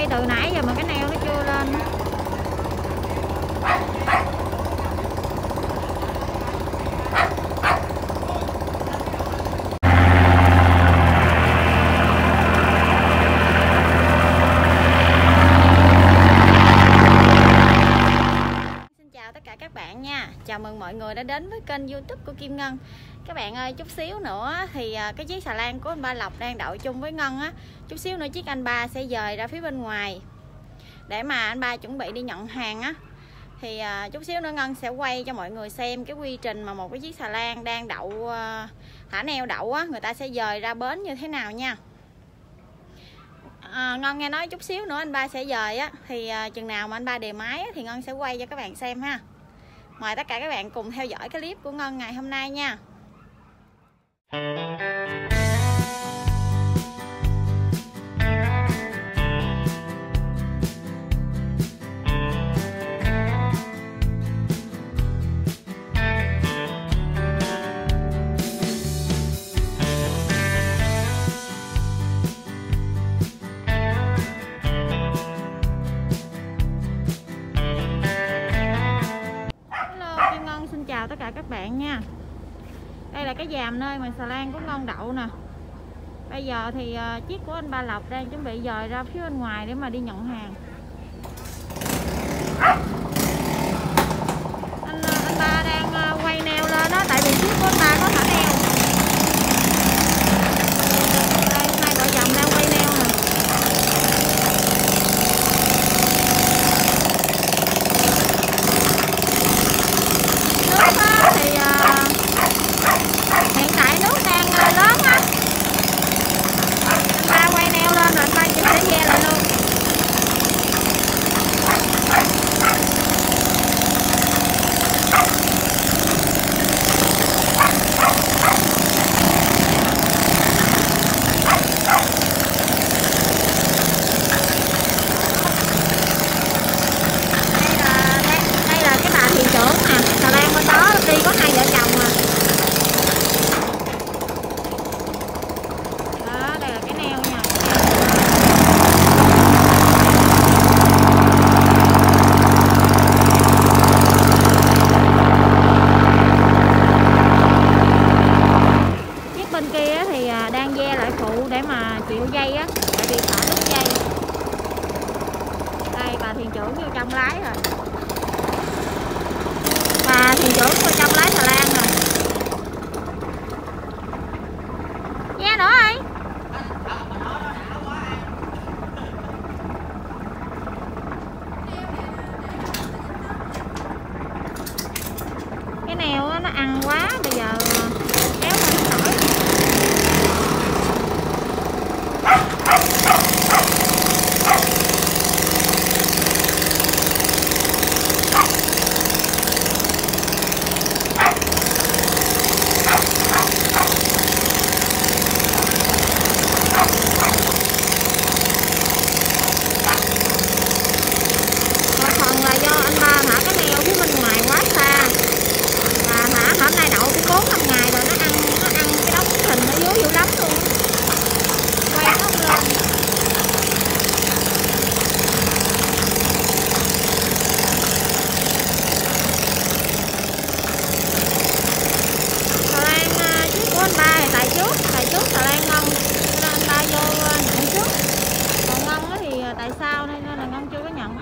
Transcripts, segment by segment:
quay từ nãy giờ mà cái neo nó chưa lên. Các bạn nha, chào mừng mọi người đã đến với kênh YouTube của Kim Ngân. Các bạn ơi, chút xíu nữa thì cái chiếc xà lan của anh ba Lộc đang đậu chung với Ngân á. Chút xíu nữa chiếc anh ba sẽ dời ra phía bên ngoài để mà anh ba chuẩn bị đi nhận hàng á. Thì chút xíu nữa Ngân sẽ quay cho mọi người xem cái quy trình mà một cái chiếc xà lan đang đậu thả neo đậu á, người ta sẽ dời ra bến như thế nào nha. Ngân nghe nói chút xíu nữa anh ba sẽ dời á, thì chừng nào mà anh ba đề máy á, thì Ngân sẽ quay cho các bạn xem ha. Mời tất cả các bạn cùng theo dõi cái clip của Ngân ngày hôm nay nha. Xin chào tất cả các bạn nha. Đây là cái giàm nơi mà xà lan của Ngân đậu nè. Bây giờ thì chiếc của anh ba Lộc đang chuẩn bị dời ra phía bên ngoài để mà đi nhận hàng. Anh ba đang quay neo lên đó, tại vì chiếc của anh ba có thả neo. Đây, hai vợ chồng đang quay neo nè. Hiện tại nước đang lớn á, anh ba quay neo lên rồi anh ba chỉ sẽ ve lại luôn. Đây là cái bà thuyền trưởng nè, xà lan bên đó đi có hai vợ chồng mà. Bên kia thì đang ve lại phụ để mà chịu dây á, tại vì sợ đứt dây. Đây bà thuyền trưởng vô trong lái rồi, bà thuyền trưởng vô trong lái xà lan rồi. Ve nữa ơi. Cái neo nó ăn quá, bây giờ kéo lên không nổi. Một phần là do anh ba thả cái neo phía bên ngoài quá xa, và thả hôm nay đậu cũng 4-5 ngày rồi, nó ăn cái đống thịnh ở dưới dữ lắm luôn, quay nó không lên. Xà lan chiếc của anh ba thì tại trước xà lan Ngân nên anh ba vô nhận trước, còn Ngân thì tại sao nên là Ngân chưa có nhận.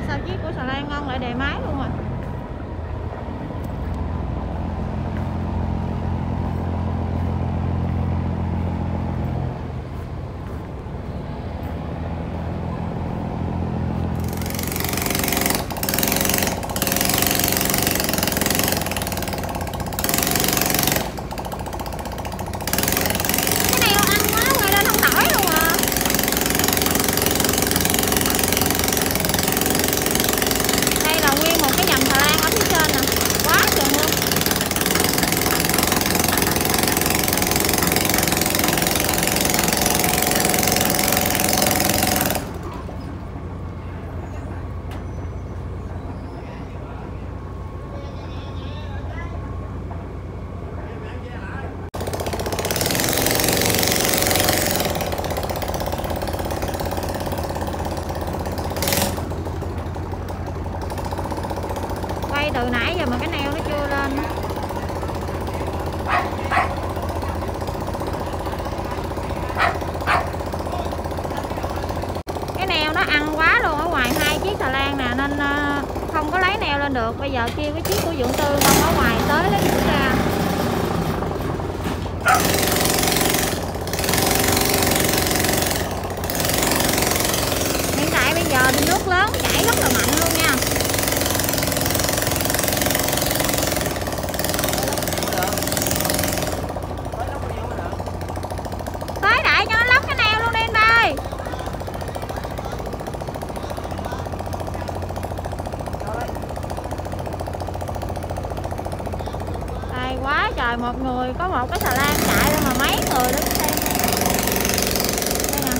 Sao chiếc của xà lan Ngân lại đề máy luôn rồi. Cái neo ăn quá quay lên không nổi luôn à. Đây là nguyên một cái bây giờ kêu cái chiếc của Dượng Tư Ngân ở ngoài tới lấy Dũng ra. Hiện tại bây giờ thì nước lớn chảy rất là mạnh luôn nha. Tới đại cho nó lóc cái neo luôn đi anh ba ơi. Đây quá trời, một người có một cái xà lan chạy rồi mà mấy người đứng xem. Đây nè.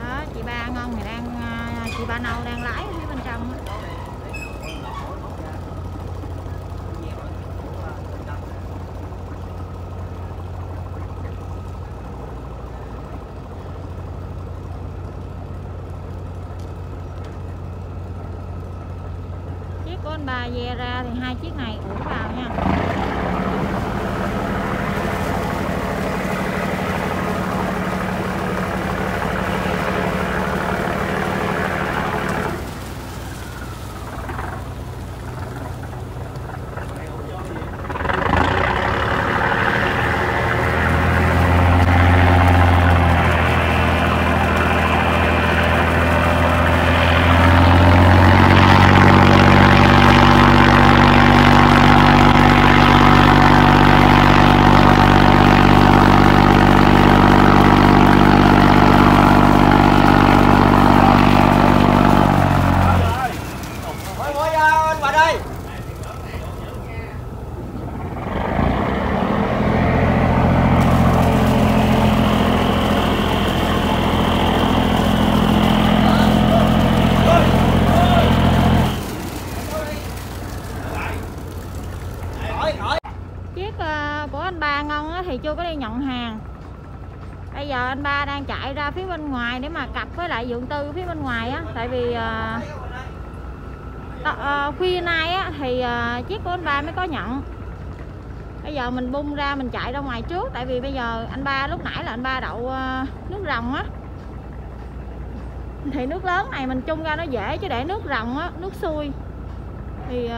Đó, chị ba Ngân thì đang, chị ba Nâu đang lái ở phía bên trong đó. Chiếc của anh ba ve ra thì hai chiếc này ủi vào nha. Chiếc của anh ba Ngân thì chưa có đi nhận hàng. Bây giờ anh ba đang chạy ra phía bên ngoài để mà cặp với lại Dượng Tư phía bên ngoài á. Tại vì khuya nay á, thì chiếc của anh ba mới có nhận. Bây giờ mình bung ra mình chạy ra ngoài trước. Tại vì bây giờ anh ba lúc nãy là anh ba đậu nước ròng á. Thì nước lớn này mình chung ra nó dễ, chứ để nước ròng á, nước xuôi thì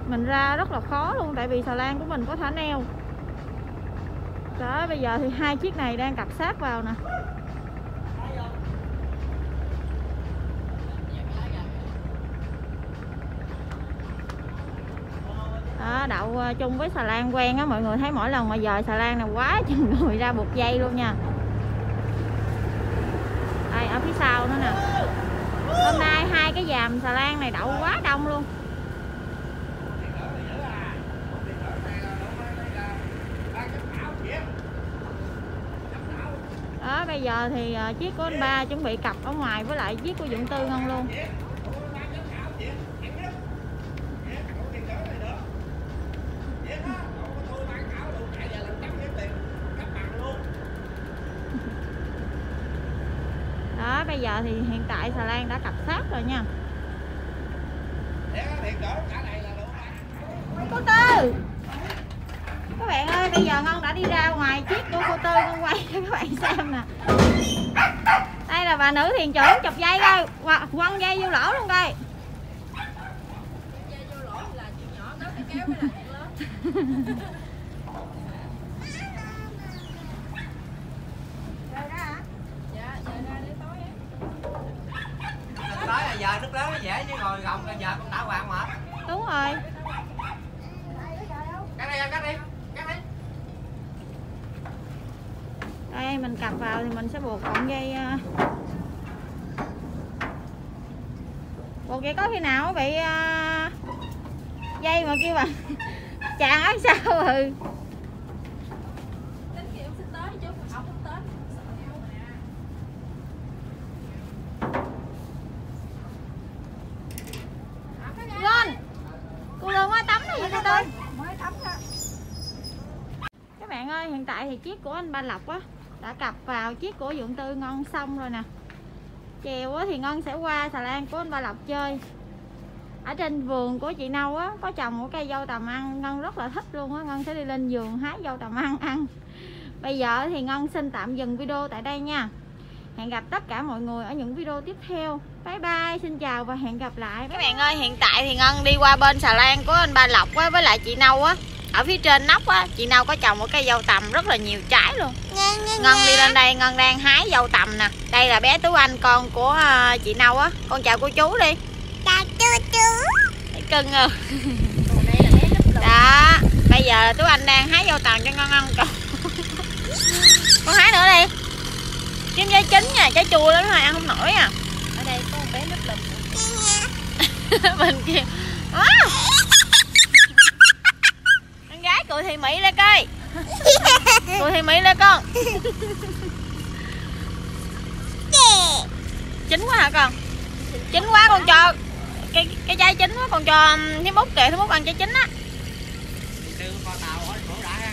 mình ra rất là khó luôn. Tại vì xà lan của mình có thả neo. Đó, bây giờ thì hai chiếc này đang cặp sát vào nè. Đó, đậu chung với xà lan quen á. Mọi người thấy mỗi lần mà dời xà lan này quá chừng người ra buộc dây luôn nha. Đây, ở phía sau nữa nè. Hôm nay hai cái dàm xà lan này đậu quá đông luôn. Đó, bây giờ thì chiếc của anh ba chuẩn bị cặp ở ngoài với lại chiếc của Dượng Tư Ngân luôn. Đó, bây giờ thì hiện tại xà lan đã cặp sát rồi nha. Cô Tư Các bạn ơi, bây giờ Ngân đã đi ra ngoài chiếc của cô Tư, Ngân quay cho các bạn xem nè. Đây là bà nữ thiền trưởng chụp dây coi, quăng dây vô lỗ luôn coi. Dây vô lỗ là chuyện nhỏ, đó cái kéo mới là chuyện lớn. Rồi đó hả? Dạ, giờ ra để tối á. Tới là giờ nước lớn nó dễ chứ ngồi gồng là giờ con đã hoàng mệt. Đúng rồi. Cắt đi, cắt đi, cắt đi. Đây mình cặp vào thì mình sẽ buộc cọng dây. Buộc vậy có khi nào bị dây mà kêu bà chàng ác sao ừ. Tính kiểu xin tới chứ không tới. Sợ nhau mà. Ngon. Cô Lương mới tắm này vậy cô Tư. Mới tắm ra. Các bạn ơi, hiện tại thì chiếc của anh Ba Lộc á đã cặp vào chiếc của Dượng Tư Ngân xong rồi nè. Chiều á thì Ngân sẽ qua xà lan của anh Ba Lộc chơi. Ở trên vườn của chị Nâu á có trồng một cây dâu tằm ăn, Ngân rất là thích luôn á. Ngân sẽ đi lên vườn hái dâu tằm ăn. Bây giờ thì Ngân xin tạm dừng video tại đây nha. Hẹn gặp tất cả mọi người ở những video tiếp theo. Bye bye, xin chào và hẹn gặp lại. Các bạn ơi, hiện tại thì Ngân đi qua bên xà lan của anh Ba Lộc á với lại chị Nâu á. Ở phía trên nóc á, chị Nâu có trồng một cây dâu tằm rất là nhiều trái luôn. Ngân đi lên đây, Ngân đang hái dâu tằm nè. Đây là bé Tú Anh, con của chị Nâu á. Con chào cô chú đi. Chào chú. Thấy cưng không? Còn đây là bé núp lùm. Đó, bây giờ Tú Anh đang hái dâu tằm cho Ngân ăn. Con hái nữa đi. Kiếm trái chín nha, trái chua lắm thôi, ăn không nổi à. Ở đây có một bé núp lùm. Bên kia. Con gái cười thì Mỹ lên coi. Cười thì Mỹ lên con. Chín quá hả con? Chín quá con cho cái trái chín quá con cho Thím Út kìa, Thím Út ăn trái chín á. Đưa con tàu hỏi khổ đã ha.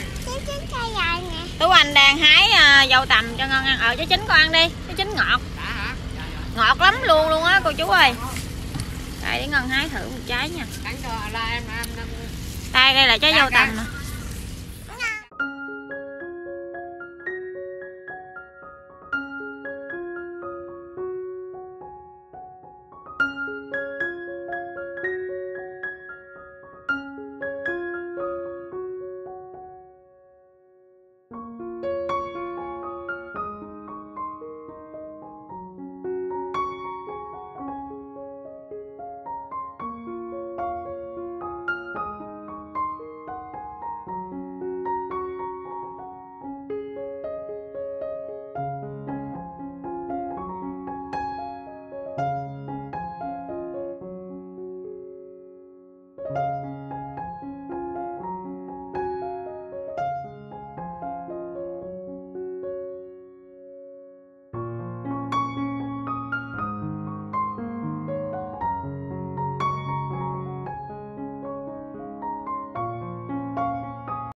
Tú Anh đang hái dâu tằm cho Ngân ăn. Trái chín con ăn đi, trái chín ngọt. Đã hả? Dạ, dạ. Ngọt lắm luôn á cô chú ơi. Đây để Ngân hái thử một trái nha. Cắn cho la em. Đây là trái dâu tằm nè.